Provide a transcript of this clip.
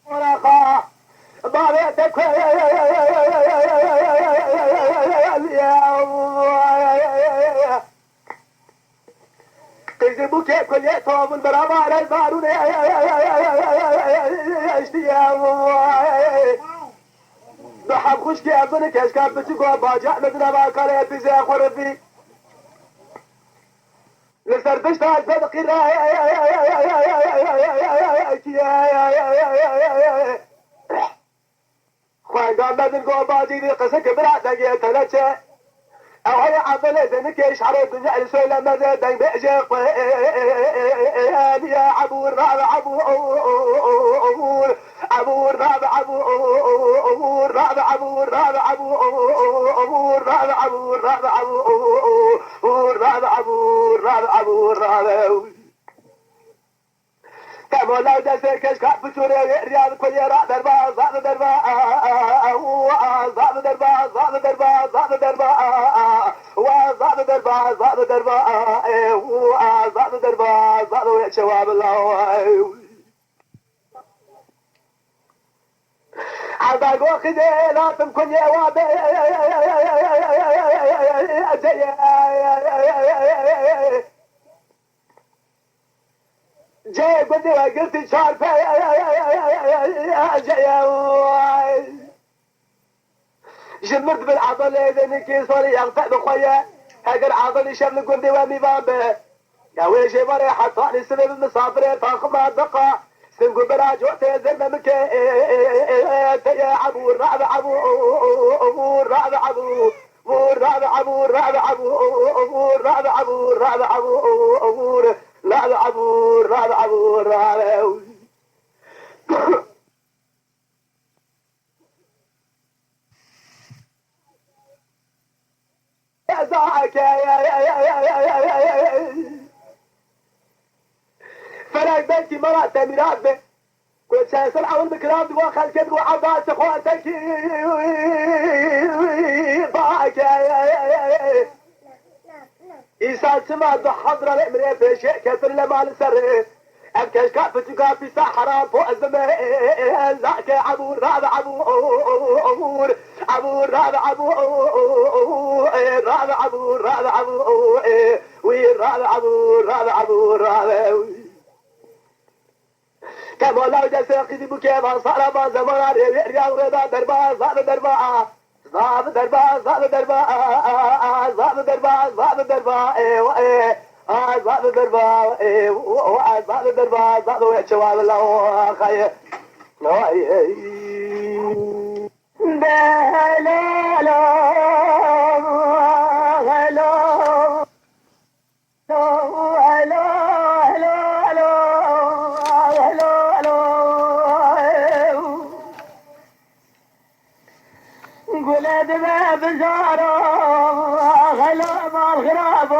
ورقة ضابطك يجيبوا كيف كل يتوب البرامة على البارون ضحب خوش كي أبنك أشكال بتقوى باجع مدنا ما كان يبزي أخور في لسردشت أجبد قراء خوان قام مدن قوى باجي ذي قسك برعتك يتلتش أو هي عضلة ذنك يشعر الدنيا السولة ماذا دايم بأجيق يا عبور رابع عبور عبور رابع عبور رابع عبور رابع عبور رابع عبور رابع عبور رابع عبور رابع عبور رابع كما لو دسك كشكا بتوري رياض كل يرى دربا زاد دربا زاد دربا زاد دربا زاد دربا وزاد دربا زاد دربا زاد دربا زاد شواب الله عباقو خذي لا تمكن يا وابي جاي بدي قلت شارفة جمرت بالعضل إذا كيسوري يغطى بخويا هاجر العضل يشمل قندي وامي بامبه يا ويجي مري حطاني سنة بالمسافر فاخذ الدقة سنقول براج وقت يزلنا مكي يا عبور رعب عبور رعب عبور رعب عبور رعب عبور رعب عبور رعب عبور رعب عبور رعب عبور رعب يا زعك يا فلاك بنتي مرات تميرات به كنت سأسأل عون بكرام واخل كبر وعباس اخواتك ضاعك إيسان سماد حضر الامرية في شيء كثر لما لسره أبكش كافة كافي سحران فوق الزمان لعك عبور رابع عبور عبور رابع عبور رابع عبور رابع عبور وين رابع عبور رابع عبور رابع كما لو جسد قدي بكيما صار ما زمان رياض رضا دربا زاد دربا زاد دربا زاد دربا زاد دربا زاد دربا زاد دربا زاد دربا زاد وشوال الله خير لا لا ولد ما بزاره غلا ما الغراب